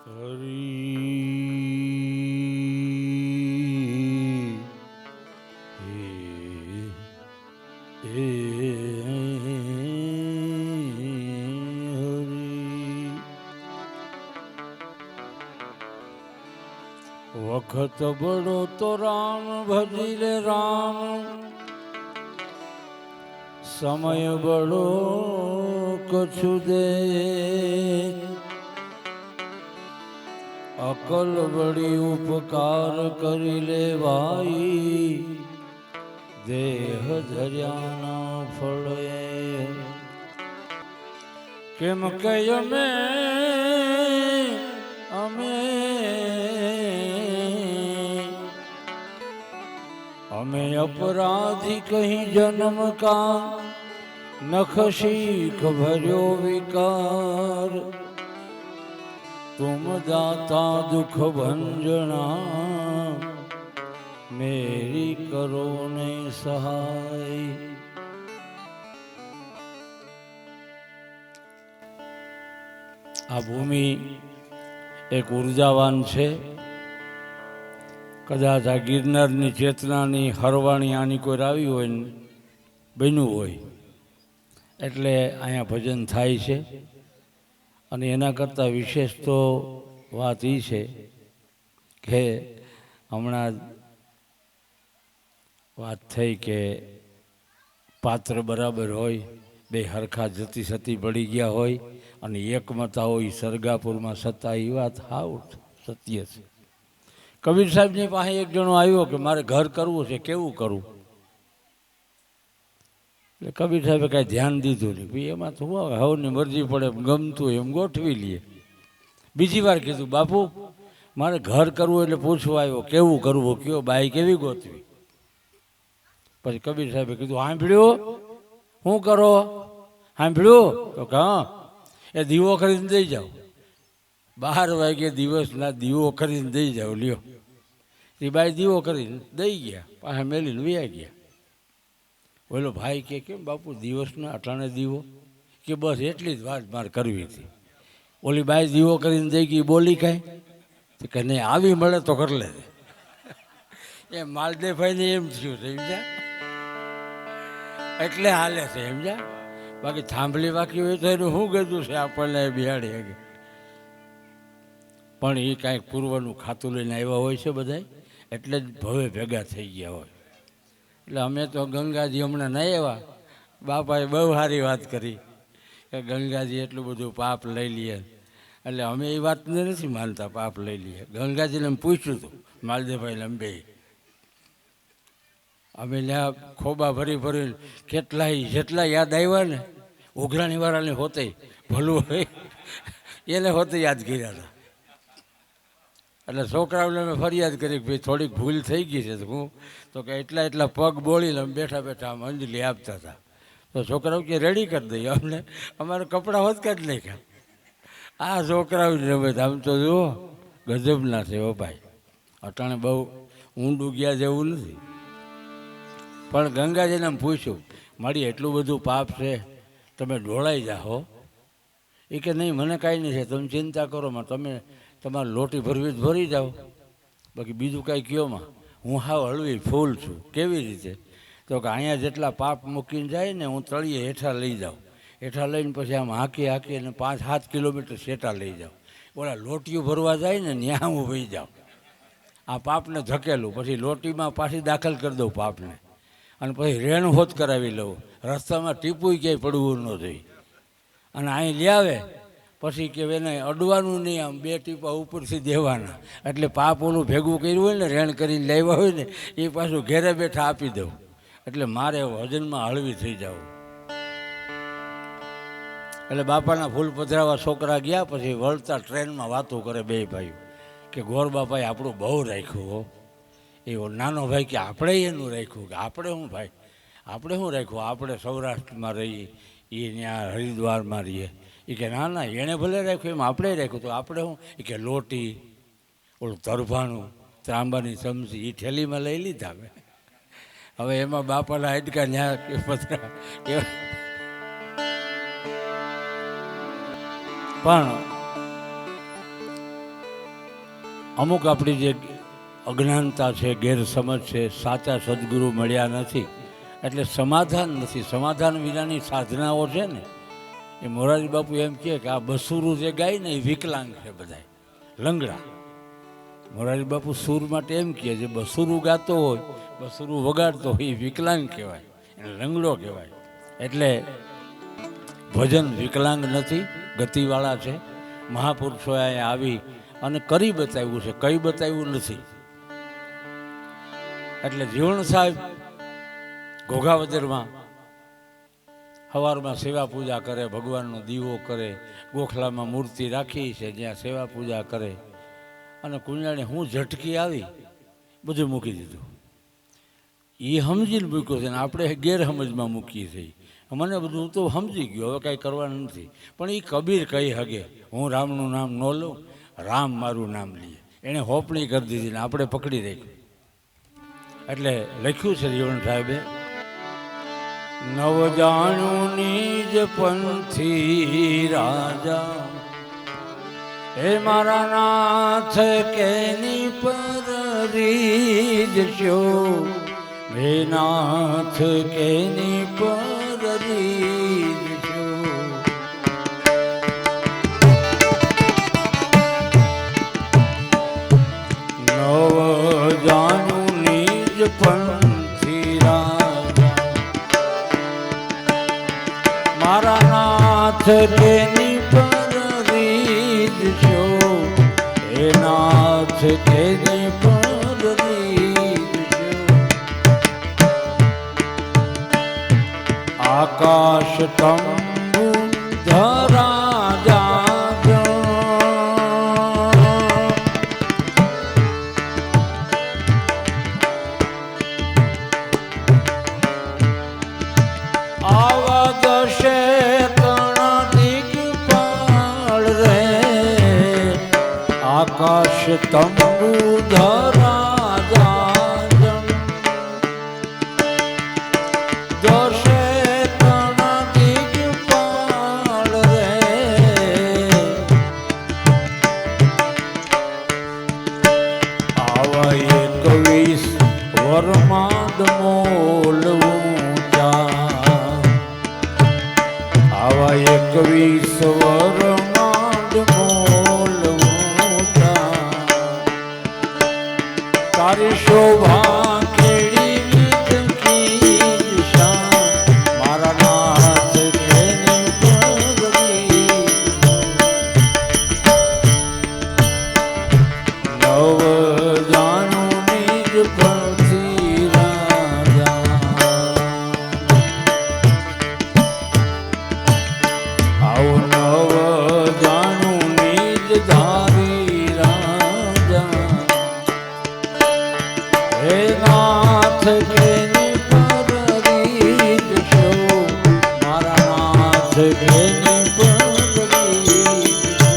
હરી વખત બડો તો રામ ભજી રે રામ, સમય બડો કછુ દે, અકલ બડી ઉપકાર કરી લે ભાઈ, દેહ ધર્યાના ફળે કેમ કે અમે અપરાધી કહી જન્મ કા, નખ શીખ ભર્યો વિકાર, तुम दाता दुख भंजना, मेरी करो ने सहाय। આ ભૂમિ એક ઉર્જાવાન છે. કદાચ આ ગિરનારની ચેતનાની હરવાણી આની કોઈ આવી હોય ને બન્યું હોય એટલે અહીંયા ભજન થાય છે. અને એના કરતાં વિશેષ તો વાત એ છે કે હમણાં વાત થઈ કે પાત્ર બરાબર હોય, બે હરખા જતી સતી પડી ગયા હોય અને એકમતા હોય સરગાપુરમાં સત્તા, એ વાત હાવ સત્ય છે. કબીર સાહેબની પાસે એક જણો આવ્યો કે મારે ઘર કરવું છે, કેવું કરવું? એટલે કબીર સાહેબે કાંઈ ધ્યાન દીધું નહીં. ભાઈ એમાં તો હવની મરજી પડે, ગમતું એમ ગોઠવી લઈએ. બીજી વાર કીધું બાપુ મારે ઘર કરવું, એટલે પૂછવા આવ્યો કેવું કરવું, કયો બાઈ કેવી ગોતવી? પછી કબીર સાહેબે કીધું સાંભળ્યું શું કરો? સાંભળ્યું તો હા, એ દીવો કરીને દઈ જાઓ, 12 વાગે દિવસના દીવો કરીને દઈ જાઓ. લ્યો, એ બાઈ દીવો કરીને દઈ ગયા, પાછા મેલીને વયા ગયા. બોલો ભાઈ કે કેમ બાપુ દિવસના અટાણે દીવો? કે બસ એટલી જ વાત મારે કરવી હતી. ઓલી બાઈ દીવો કરીને દઈ ગઈ, બોલી કાંઈ કે નહીં, આવી મળે તો કરી લે. એ માલદેવભાઈને એમ થયું સમજ્યા, એટલે હાલે છે સમજ્યા. બાકી થાંભલી વાકી હોય તો એનું શું કીધું છે આપણને બિહાડી. પણ એ કાંઈક પૂર્વનું ખાતું લઈને આવ્યા હોય છે બધા, એટલે જ ભવે ભેગા થઈ ગયા હોય. એટલે અમે તો ગંગાજી હમણાં નહીં આવ્યા, બાપાએ બહુ સારી વાત કરી કે ગંગાજી એટલું બધું પાપ લઈ લઈએ. એટલે અમે એ વાતને નથી માનતા પાપ લઈ લઈએ. ગંગાજીને એમ પૂછ્યું હતું માલદેવભાઈને અંબે, અમે ત્યાં ખોબા ભરી ભરી કેટલાય જેટલા યાદ આવ્યા ને ઉઘરાણી વાળાને હોતે ભલું હોય એને હોતે યાદ કર્યા હતા. એટલે છોકરાઓને મેં ફરિયાદ કરી કે ભાઈ થોડીક ભૂલ થઈ ગઈ છે. હું તો કે એટલા પગ બોલીને અમે બેઠા બેઠા આમ અંજલિ આપતા હતા. તો છોકરાઓ કે રેડી કરી દઈએ, અમને અમારે કપડાં હોત કાઢી નાખ્યા. આ છોકરાઓ રમે આમ તો જુઓ ગજબના છે હો ભાઈ. અટાણે બહુ ઊંડું ગયા જેવું નથી. પણ ગંગાજીને આમ પૂછ્યું મારી એટલું બધું પાપ છે, તમે ઢોળાઈ જાઓ? એ કે નહીં મને કાંઈ નહીં છે, તમે ચિંતા કરો માં, તમે તમારે લોટી ભરવી ભરી જાઓ, બાકી બીજું કાંઈ કયોમાં હું હાવ હળવી ફૂલ છું. કેવી રીતે? તો કે અહીંયા જેટલા પાપ મૂકીને જાય ને હું તળિયે હેઠા લઈ જાઉં, હેઠા લઈને પછી આમ હાંકી હાંકીને 5-7 કિલોમીટર શેટા લઈ જાઉં. ઓલા લોટીઓ ભરવા જાય ને ત્યાં હું વહી જાઉં, આ પાપને ધકેલું, પછી લોટીમાં પાછી દાખલ કરી દઉં પાપને, અને પછી રેણ હોત કરાવી લઉં. રસ્તામાં ટીપું ક્યાંય પડવું ન જોઈએ. અને અહીં લઈ આવે પછી કે એને અડવાનું નહીં, આમ 2 ટીપા ઉપરથી દેવાના. એટલે પાપ ઓલું ભેગું કર્યું હોય ને રેણ કરીને લાવ્યા હોય ને એ પાછું ઘેરે બેઠા આપી દઉં. એટલે મારે વજનમાં હળવી થઈ જાવ. એટલે બાપાના ફૂલ પધરાવા છોકરા ગયા. પછી વળતા ટ્રેનમાં વાતો કરે બે ભાઈઓ કે ગોર બાપાએ આપણું બહુ રાખ્યું હો. એ નાનો ભાઈ કે આપણે એનું રાખ્યું. કે આપણે શું ભાઈ, આપણે શું રાખ્યું? આપણે સૌરાષ્ટ્રમાં રહીએ, એ ત્યાં હરિદ્વારમાં રહીએ. એ કે ના ના એણે ભલે રાખ્યું એમ આપણે રાખ્યું. તો આપણે શું? એ કે લોટી, ઓલું તરભાણું, ત્રાંબાની ચમચી એ થેલીમાં લઈ લીધા. હવે એમાં બાપાના હાડકા ન્યા પધરા. પણ અમુક આપણી જે અજ્ઞાનતા છે, ગેરસમજ છે, સાચા સદગુરુ મળ્યા નથી એટલે સમાધાન નથી. સમાધાન વિનાની સાધનાઓ છે ને એ મોરારી બાપુ એમ કહે કે આ બસુરું જે ગાય ને એ વિકલાંગ છે, બધા લંગડા. મોરારી બાપુ સૂર માટે એમ કહે છે બસુરું ગાતો હોય, બસુરું વગાડતો હોય એ વિકલાંગ કહેવાય, એને લંગડો કહેવાય. એટલે ભજન વિકલાંગ નથી, ગતિવાળા છે. મહાપુરુષોએ અહીંયા આવી અને કરી બતાવ્યું છે, કઈ બતાવ્યું નથી. એટલે જીવણ સાહેબ ઘોઘાવદરમાં સવારમાં સેવા પૂજા કરે, ભગવાનનો દીવો કરે, ગોખલામાં મૂર્તિ રાખી છે જ્યાં સેવા પૂજા કરે. અને કુંજાણે હું ઝટકી આવી બધું મૂકી દીધું. એ સમજીને મૂક્યો છે ને આપણે ગેરસમજમાં મૂકીએ છીએ. મને બધું હું તો સમજી ગયો, હવે કાંઈ કરવાનું નથી. પણ એ કબીર કહી હગે હું રામનું નામ ન લઉં, રામ મારું નામ લઈએ. એણે હોપણી કરી દીધી ને આપણે પકડી રાખ્યું. એટલે લખ્યું છે જીવણ સાહેબે, નવ જાણું નિજ પંથી રાજા, હે મારા નાથ કેની પર રીજ છો, હે નાથ કેની પર રીજ છો. નવ જાણું નિજ પંથી રાજા, મારા નાથ કેની પર રીજ છો, હે નાથ કેની પર રીજ છો. આકાશ તંબુ ધરા જાજો, આવા દશે આકાશ તંબુ ધરા જાજમ, દશે તણ દિગપાળ રે. આવા 21 વરમાદ મોલવું જા, આવા 21 વરમાદ મોલવું તારી શોભા કેડી કી શાન, મારા નાથ કેની પર રીજ. નવ જાણું નિજ પંથી રાજા, આવો નવ જાણું નિજ ધારી રાજા, હે નાથ કેની પર રીજ છો, મારા નાથ કેની પર રીજ છો.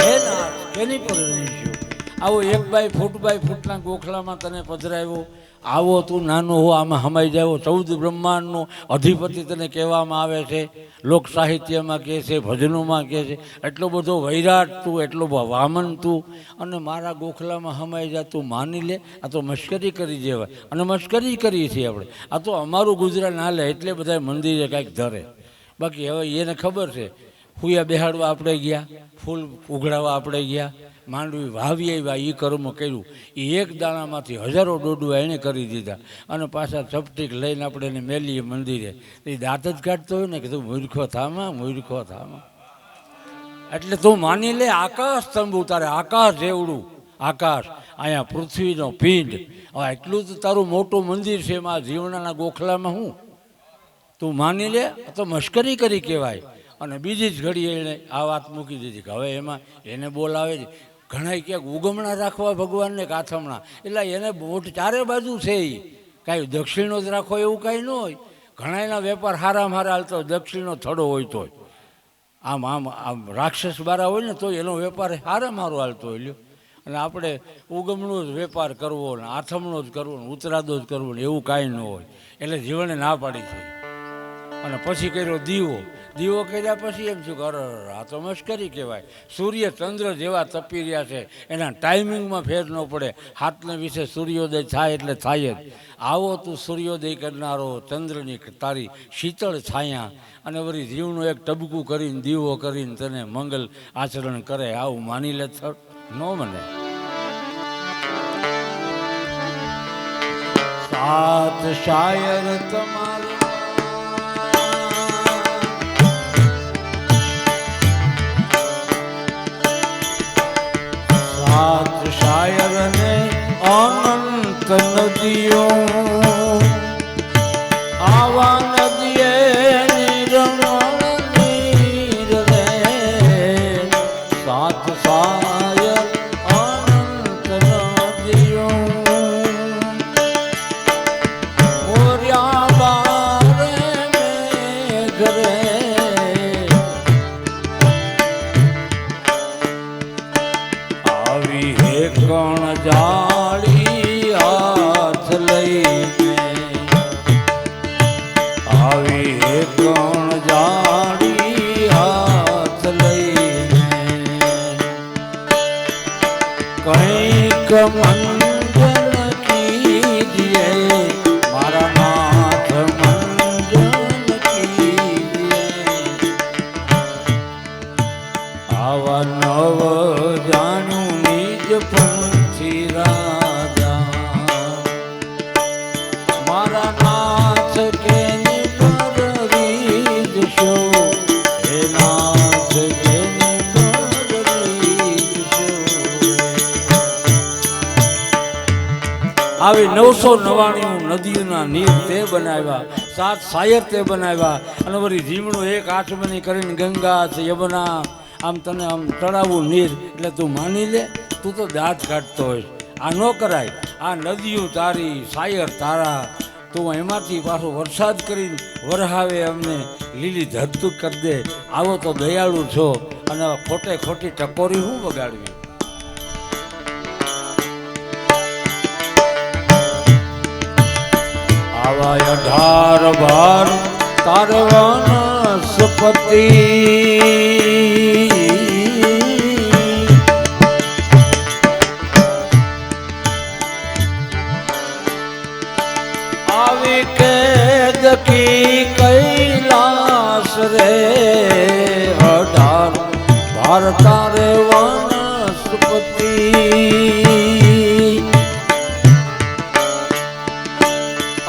હે નાથ કેની પર રીજ છો. આવો 1 ફૂટના ગોખલામાં તને પધરાવ્યો, આવો તું નાનો હો આમાં હમાઈ જાવ. 14 બ્રહ્માંડનો અધિપતિ તને કહેવામાં આવે છે, લોક સાહિત્યમાં કહે છે, ભજનોમાં કહે છે. એટલો બધો વૈરાટ તું, એટલો વામન તું, અને મારા ગોખલામાં હમાઈ જા. તું માની લે, આ તો મશ્કરી કરી જેવાય. અને મશ્કરી કરીએ છીએ આપણે. આ તો અમારું ગુજરાત ના લે એટલે બધા મંદિરે કાંઈક ધરે. બાકી હવે એને ખબર છે, ફૂયા બેહાડવા આપણે ગયા, ફૂલ ઉઘડાવવા આપણે ગયા, માંડવી વાવી આવ્યા, એ કર્મ કર્યું. એ એક દાણામાંથી હજારો ડોડું એણે કરી દીધા. અને પાછા ચપટીક લઈને આપણે એને મેલીએ મંદિરે. એ દાંત જ કાઢતો હોય ને કે તું મૂર્ખો થામાં, મૂર્ખો થામાં. એટલે તું માની લે, આકાશ તંબુ તારે આકાશ જેવડું આકાશ, અહીંયા પૃથ્વીનો પિંડ. હવે એટલું તો તારું મોટું મંદિર છે એમાં જીવણાના ગોખલામાં હું. તું માની લે, તો મશ્કરી કરી કહેવાય. અને બીજી જ ઘડીએ એણે આ વાત મૂકી દીધી કે હવે એમાં એને બોલાવે છે. ઘણા ક્યાંક ઉગમણા રાખવા ભગવાનને કાથમણા, એટલે એને મોટ ચારે બાજુ છે. એ કાંઈ દક્ષિણો જ રાખો એવું કાંઈ ન હોય. ઘણા એના વેપાર હારામાં હારા હાલતો હોય, દક્ષિણનો થડો હોય તોય. આમ રાક્ષસ બારા હોય ને તો એનો વેપાર હારામાં હારો હાલતો હોય. લ્યો, અને આપણે ઉગમણો જ વેપાર કરવો ને આથમણો જ કરવો ને ઉતરાદો જ કરવો ને એવું કાંઈ ન હોય. એટલે જીવને ના પાડી છે. અને પછી કર્યો દીવો. દીવો કર્યા પછી એમ છું કે આ તો મશ્કરી કહેવાય. સૂર્ય ચંદ્ર જેવા તપી રહ્યા છે, એના ટાઈમિંગમાં ફેર ન પડે. હાથને વિશે સૂર્યોદય થાય એટલે થાય જ. આવો તું સૂર્યોદય કરનારો, ચંદ્રની તારી શીતળ છાયા, અને વળી જીવનું એક ટબકું કરીને દીવો કરીને તને મંગલ આચરણ કરે, આવું માની લે ન મને. સાત શાયર તમારે સાત શાયર ને અનંત નદીઓ, આવા નદીએ નિર્મળ નીર રે. સાત શાયર અનંત નદીઓ, ઓર્યા બારે મેઘ રે. કોણ જાળી હાથ લઈને આવી, કોણ જાળી હાથ લઈને કંઈક મંજન કીજીએ મારા નાથ, મંજન કીજીએ. આવા નવ જાણ્યું પંછી રાજા, મારા નાથ કે નિપરીશો, હે નાથ કે નિપરીશો. આવી 999 નદીઓના નીર તે બનાવ્યા, 7 શાયર તે બનાવ્યા, અને વળી જીવણું એક આચમની કરીને ગંગા છે યમુના આમ તને આમ ચડાવવું નીર, એટલે તું માની લે. તું તો દાંત કાઢતો હોય. આ ન કરાય. આ નદીઓ તારી, શાયર તારા, તું એમાંથી પાછો વરસાદ કરીને વરહાવે અમને, લીલી ધરતું કરી દે. આવો તો દયાળુ છો, અને ખોટે ખોટી ટકોરી હું બગાડવી. આવા 18 ભાર તારે વનસ્પતિ, કૈલાસ રે. 18 ભાર તારે વનસ્પતિ,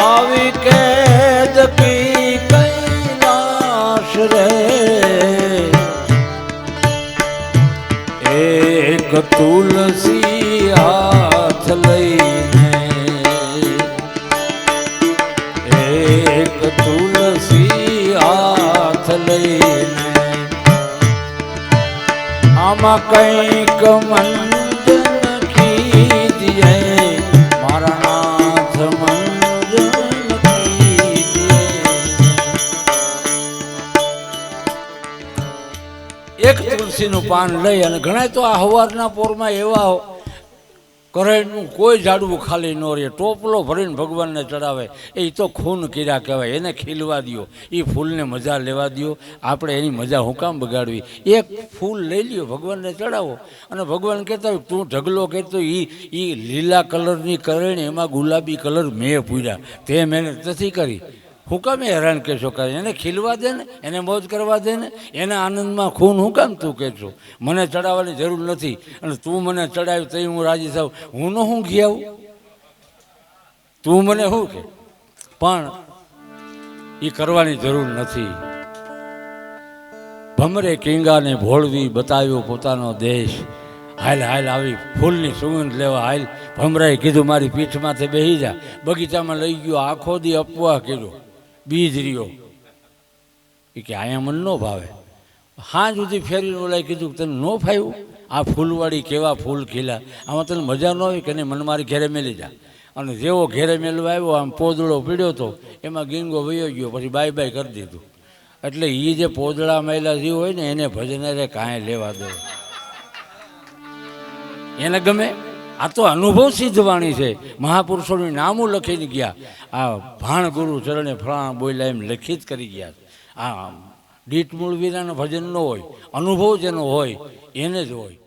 આવી કેદ કી કૈલાસ રે. એક તુલસી હાથ લઈને, એક તુલસી હાથ લઈને, આમાં કંઈક મંજન કીજીએ મારા નાથ, મંજન કીજીએ. એક તુલસીનું પાન લઈ, અને ઘણા તો આ હવારના પોરમાં એવા કરેણનું કોઈ ઝાડવું ખાલી ન રહે, ટોપલો ભરીને ભગવાનને ચડાવે. એ તો ખૂન કીરા કહેવાય. એને ખીલવા દો, એ ફૂલને મજા લેવા દો. આપણે એની મજા હું કામ બગાડવી? એક ફૂલ લઈ લ્યો, ભગવાનને ચડાવો, અને ભગવાન કહેતા હોય તું ઢગલો કહેતો એ લીલા કલરની કરેણ, એમાં ગુલાબી કલર મેં પૂર્યા, તે મહેનત નથી કરી. હું કામ હેરાન કહેશો કરે? એને ખીલવા દે ને, એને મોજ કરવા દે ને, એના આનંદમાં ખૂન હું કામ તું કહેશો? મને ચડાવવાની જરૂર નથી, અને તું મને ચડાવ્યું તો હું રાજી થાઉં. હું ન હું ઘી આવું, તું મને શું કે? પણ એ કરવાની જરૂર નથી. ભમરે કિંગાને ભોળવી બતાવ્યો પોતાનો દેશ. હાલ હાલ આવી ફૂલની સુગંધ લેવા હાલ. ભમરાએ કીધું મારી પીઠમાંથી બેસી જા. બગીચામાં લઈ ગયો, આખો દી અપવાહ કર્યો, બીજ રહ્યો. એ કે અહીંયા મને ન ભાવે. હાં સુધી ફેરીને ઓલાએ કીધું તને ન ફાવ્યું? આ ફૂલવાળી કેવા ફૂલ ખીલા, આમાં તને મજા ન આવી કે નહીં? મને મારી ઘેરે મેલી જા. અને જેવો ઘેરે મેલવા આવ્યો, આમ પોદળો પીડ્યો હતો, એમાં ગીંગો વયો ગયો, પછી બાય બાય કરી દીધું. એટલે એ જે પોદળા મેલા જીવ હોય ને, એને ભજનારે કાંઈ લેવા દે, એને ગમે. આ તો અનુભવ સિદ્ધવાણી છે. મહાપુરુષોની નામો લખીને ગયા. આ ભાણ ગુરુ ચરણે ફળા બોલ્યા એમ લખિત કરી ગયા. આ દીઠ મૂળ વિનાનું ભજન ન હોય, અનુભવ જેનો હોય એને જ હોય.